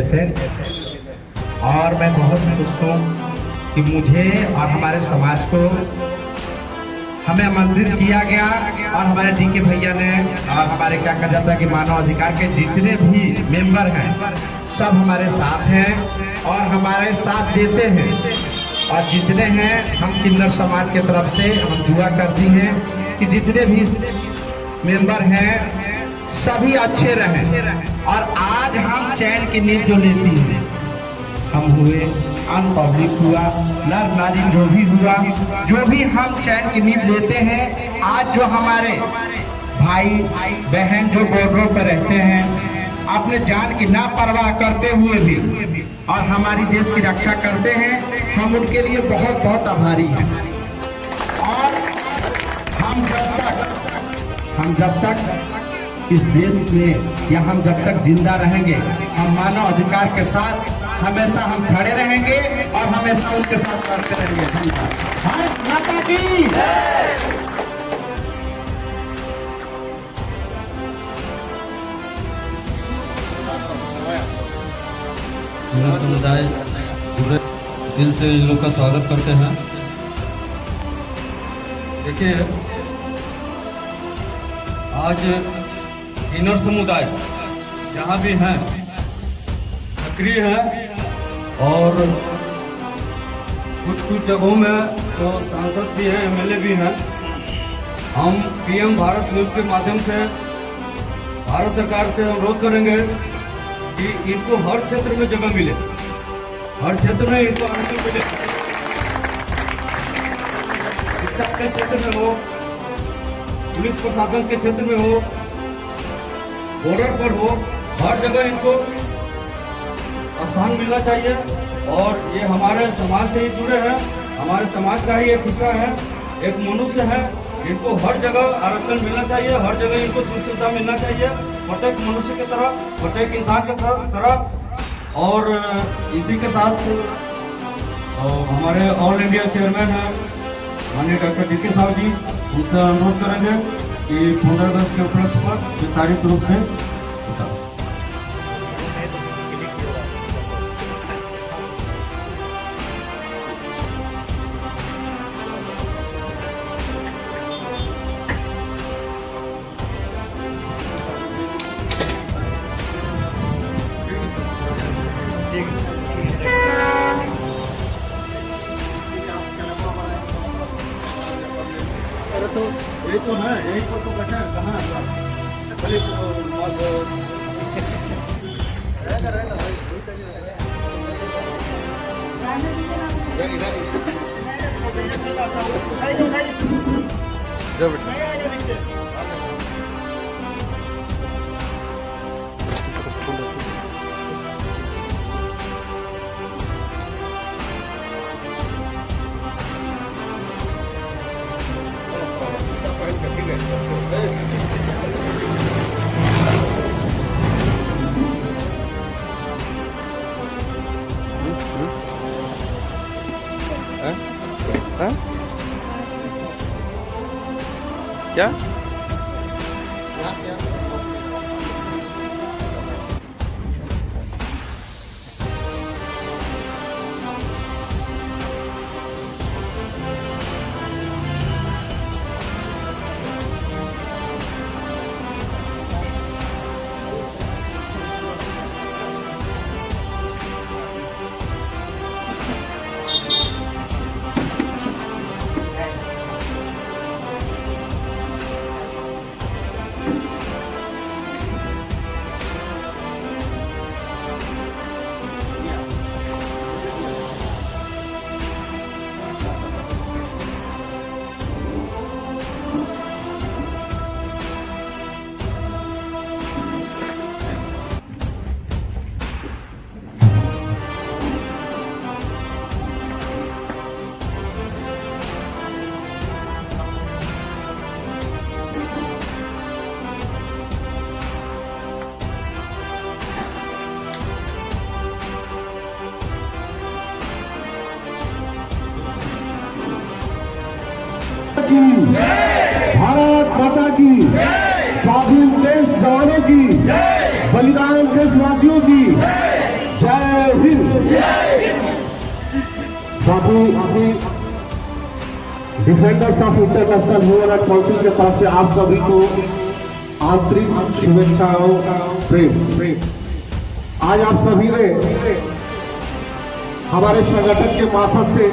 जैसे। और मैं बहुत खुश हूँ कि मुझे और हमारे समाज को हमें आमंत्रित किया गया और हमारे डीके भैया ने और हमारे क्या कहा जाता है कि मानव अधिकार के जितने भी मेंबर हैं सब हमारे साथ हैं और हमारे साथ देते हैं। और जितने हैं हम किन्नर समाज के तरफ से हम दुआ करती हैं कि जितने भी मेंबर हैं सभी अच्छे रहें। और आज हम चैन की नींद जो लेती हैं, हम हुए अन पब्लिक हुआ, नर नारी जो भी हुआ, जो भी हम चैन की नींद लेते हैं, आज जो हमारे भाई बहन जो बॉर्डरों पर रहते हैं अपने जान की ना परवाह करते हुए भी और हमारी देश की रक्षा करते हैं, हम उनके लिए बहुत बहुत आभारी हैं। और हम जब तक इस देश में या हम जब तक जिंदा रहेंगे, हम मानव अधिकार के साथ हमेशा हम खड़े रहेंगे और हमेशा उनके साथ करते रहेंगे। धन्यवाद। भारत माता की मेरा समुदाय पूरे दिल से इन लोग का स्वागत करते हैं। देखिए, आज किन्नर समुदाय जहाँ भी हैं सक्रिय है और कुछ जगहों में तो सांसद भी हैं, एमएलए भी हैं। हम पीएम भारत न्यूज के माध्यम से भारत सरकार से अनुरोध करेंगे कि इनको हर क्षेत्र में जगह मिले, हर क्षेत्र में इनको आरक्षण मिले। शिक्षा के क्षेत्र में हो, पुलिस प्रशासन के क्षेत्र में हो, बॉर्डर पर हो, हर जगह इनको स्थान मिलना चाहिए। और ये हमारे समाज से ही जुड़े हैं, हमारे समाज का ही एक हिस्सा है, एक मनुष्य है। इनको हर जगह आरक्षण मिलना चाहिए, हर जगह इनको सुविधा मिलना चाहिए, प्रत्येक मनुष्य की तरह, प्रत्येक इंसान की तरह। और इसी के साथ हमारे ऑल इंडिया चेयरमैन हैं माननीय डॉक्टर डीके साहब जी, उनसे अनुरोध करेंगे कि 15 अगस्त के उपलक्ष्य पर विस्तारित रूप से बताएं। तो यही तो है, यही तो बैठे हैं। कहाँ क्या भारत माता की, स्वाधीन देश जवानों की, बलिदान देशवासियों की साथी defenders of international human right council के तरफ से आप सभी को आंतरिक शुभेच्छाओं प्रेम। आज आप सभी ने हमारे संगठन के मार्फत से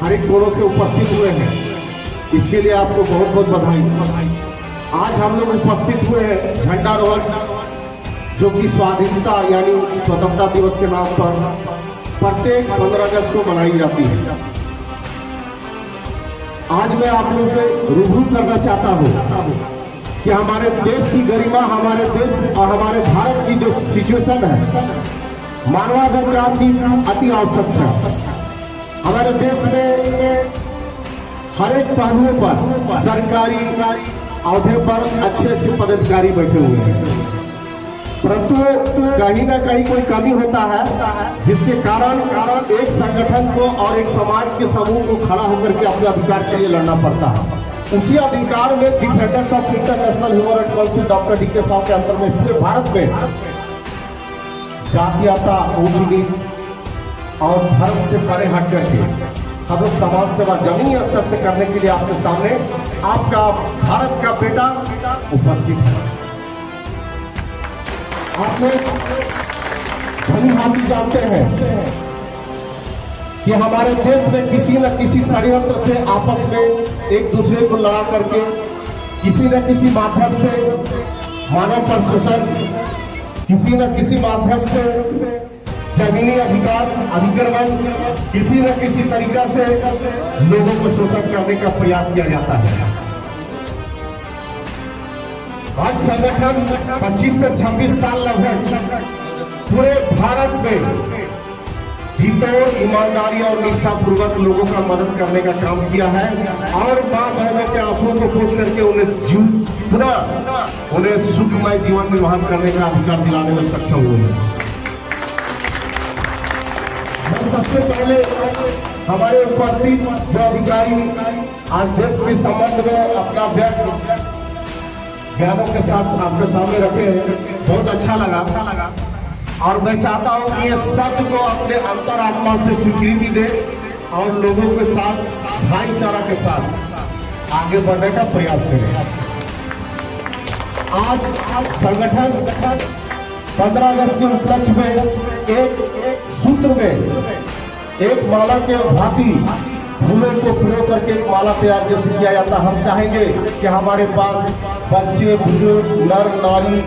हर एक कोनों से उपस्थित हुए हैं, इसके लिए आपको बहुत बहुत बधाई। आज हम लोग उपस्थित हुए हैं झंडारोहण, जो कि स्वाधीनता यानी स्वतंत्रता दिवस के नाम पर प्रत्येक 15 अगस्त को मनाई जाती है। आज मैं आप लोगों से रूबरू करना चाहता हूं कि हमारे देश की गरिमा, हमारे देश और हमारे भारत की जो सिचुएशन है, मानवाधिकार क्रांति अति आवश्यक है। हमारे देश में हर एक पहलुओं पर सरकारी अहदे पर अच्छे पदाधिकारी बैठे हुए हैं, परंतु कहीं ना कहीं कोई कमी होता है, जिसके कारण एक संगठन को और एक समाज के समूह को खड़ा होकर के अपने अधिकार के लिए लड़ना पड़ता है। उसी अधिकार में defenders of international human right council doctor D के साहब के अंतर में पूरे भारत में जातीयता, ऊंच नीच और धर्म से परे हट करके हम लोग समाज सेवा जमीनी स्तर से करने के लिए आपके सामने आपका भारत का बेटा उपस्थित है। आपने भली भांति जानते हैं कि हमारे देश में किसी न किसी षड्यंत्र से आपस में एक दूसरे को लड़ा करके किसी न किसी माध्यम से मानव पर शोषण, किसी न किसी माध्यम से जमीनी अधिकार अधिक्रमण, किसी न किसी तरीका से लोगों को शोषण करने का प्रयास किया जाता है। आज संगठन 25 से 26 साल लगभग पूरे भारत में जीतोड़, ईमानदारी और निष्ठापूर्वक लोगों का मदद करने का काम किया है और मां बहनों के आंसुओं को पोंछ करके उन्हें सुखमय जीवन निर्वाह करने का अधिकार दिलाने में सक्षम हुए हैं। मैं सबसे पहले हमारे उपस्थित जो अधिकारी आज देश के संबंध में अपना व्यक्त ज्ञानों के साथ आपके सामने रखे हैं, बहुत अच्छा लगा और मैं चाहता हूं कि ये शब्द को अपने अंतरात्मा से स्वीकृति दे और लोगों के साथ भाईचारा के साथ आगे बढ़ने का प्रयास करें। आज संगठन 15 अगस्त के उपलक्ष्य में एक सूत्र में एक माला के भांति फूलों को पिरो करके एक माला तैयार जैसे किया जाता। हम चाहेंगे कि हमारे पास बच्चे, बुजुर्ग, नर नारी,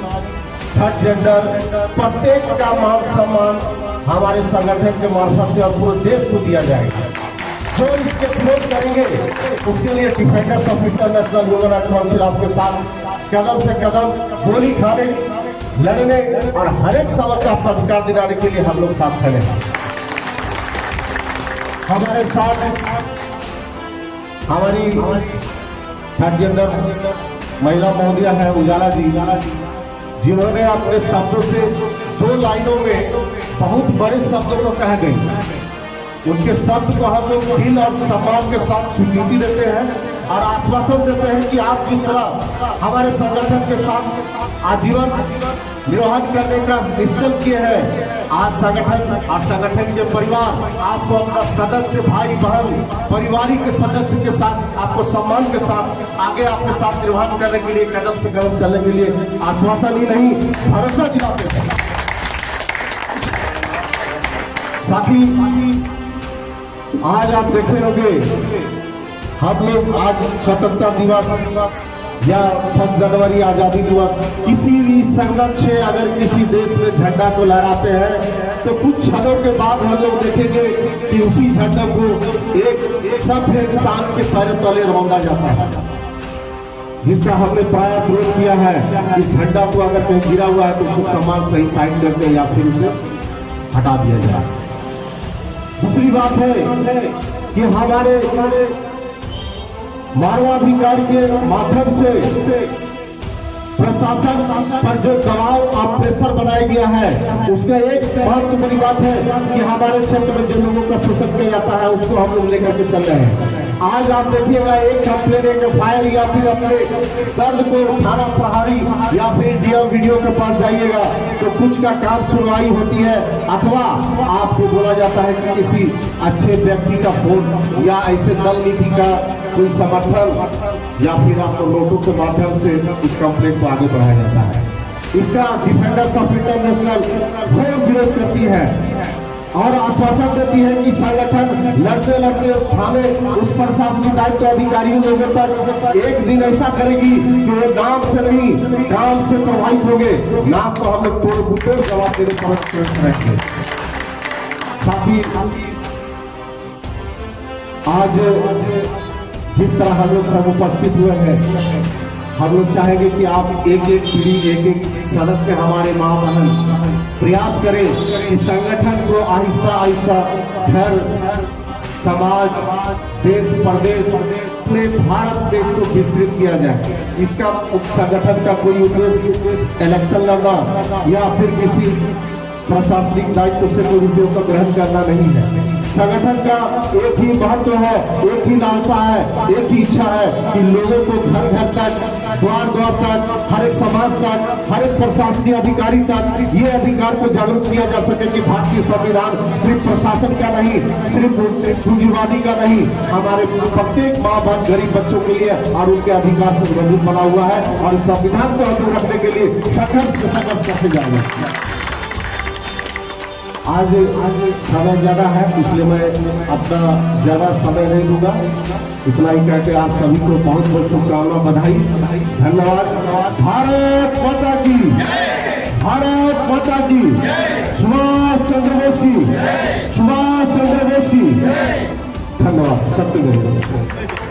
थर्ड जेंडर, प्रत्येक का मान सम्मान हमारे संगठन के मार्फत से और पूरे देश को दिया जाएगा। जो इसके विरोध करेंगे उसके लिए defenders of international human right council आपके साथ कदम से कदम गोली खाने, लड़ने और हर एक सबक का अधिकार दिलाने के लिए हम लोग साथ खड़े हैं। हमारे साथ हमारी थर्ड जेंडर महिला महोदया है उजाला जी, जिन्होंने अपने शब्दों से 2 लाइनों में बहुत बड़े शब्दों को कह गई। उनके शब्द को हम लोग दिल और सम्मान के साथ स्वीकृति देते हैं और आश्वासन देते हैं कि आप जिस तरह हमारे संगठन के साथ आजीवन निर्वहन करने का निश्चय किए हैं, आज संगठन और संगठन के परिवार आपको अपना सदस्य, भाई बहन, पारिवारिक के सदस्य के साथ आपको सम्मान के साथ आगे आपके साथ निर्वहन करने के लिए कदम से कदम चलने के लिए आश्वासन ही नहीं भरोसा दिलाते हैं। साथी आज आप देखे होंगे हम लोग आज स्वतंत्रता दिवस या 1 जनवरी आजादी दिवस किसी भी संघर्ष से अगर किसी देश में झंडा को लहराते हैं तो कुछ क्षणों के बाद हम लोग देखेंगे कि उसी झंडा को एक सभ्य इंसान के पैर तले रौंदा जाता है, जिसका हमने प्राय विरोध किया है कि झंडा को अगर कहीं गिरा हुआ है तो उसको सम्मान सही साइड करके या फिर उसे हटा दिया जाए। दूसरी बात है कि हमारे मानवाधिकार के माध्यम से प्रशासन पर जो दबाव और प्रेशर बनाया गया है, उसका एक बहुत बड़ी बात है कि हमारे क्षेत्र में जो लोगों का शोषण किया जाता है उसको हम लोग लेकर के चल रहे हैं। आज आप देखिएगा एक कंप्लेन, एक एफआईआर या फिर अपने दर्द को थाना प्रभारी या फिर डीएम वीडियो के पास जाइएगा तो कुछ का काम सुनवाई होती है, अथवा आपको बोला जाता है कि किसी अच्छे व्यक्ति का फोन या ऐसे दल नीति का कोई समर्थन या फिर आपको नोटों के माध्यम से कुछ कंप्लेंट को आगे बढ़ाया जाता है। इसका डिफेंडर्स ऑफ इंटरनेशनल घोर विरोध करती है और आश्वासन देती है कि संगठन लड़ते लड़ते थाने उस प्रशासनिक दायित्व अधिकारियों लोगों तक एक दिन ऐसा करेगी कि वो नाम से नहीं काम से प्रभावित होंगे। नाम को हम लोग तोड़ जवाब देने पर रहेंगे। साथ ही आज जिस तरह हम लोग सब उपस्थित हुए हैं, हम लोग चाहेंगे कि आप एक एक पीढ़ी एक एक सदस्य हमारे माँ बहन प्रयास करें कि संगठन को आहिस्ता आहिस्ता घर समाज देश प्रदेश पूरे भारत देश को विस्तृत किया जाए। इसका संगठन का कोई उद्देश्य इलेक्शन लड़ना या फिर किसी प्रशासनिक दायित्व से कोई उद्योग का ग्रहण करना नहीं है। संगठन का एक ही महत्व है, एक ही लालसा है, एक ही इच्छा है कि लोगों को घर घर तक, द्वार द्वार तक, हर एक समाज तक, हर एक प्रशासनिक अधिकारी तक ये अधिकार को जागरूक किया जा सके कि भारतीय संविधान सिर्फ प्रशासन का नहीं, सिर्फ पूंजीवादी का नहीं, हमारे प्रत्येक माँ बाप गरीब बच्चों के लिए और उनके अधिकार से मजबूत बना हुआ है और संविधान को अटूट रखने के लिए संघर्ष करते जाएंगे। आज समय ज्यादा है, इसलिए मैं अपना ज्यादा समय नहीं दूंगा। इतना ही कहते आप सभी को बहुत बहुत शुभकामना, बधाई, धन्यवाद। भारत माता की, भारत माता की, सुभाष चंद्र बोस की, सुभाष चंद्र बोस की। धन्यवाद। सत्य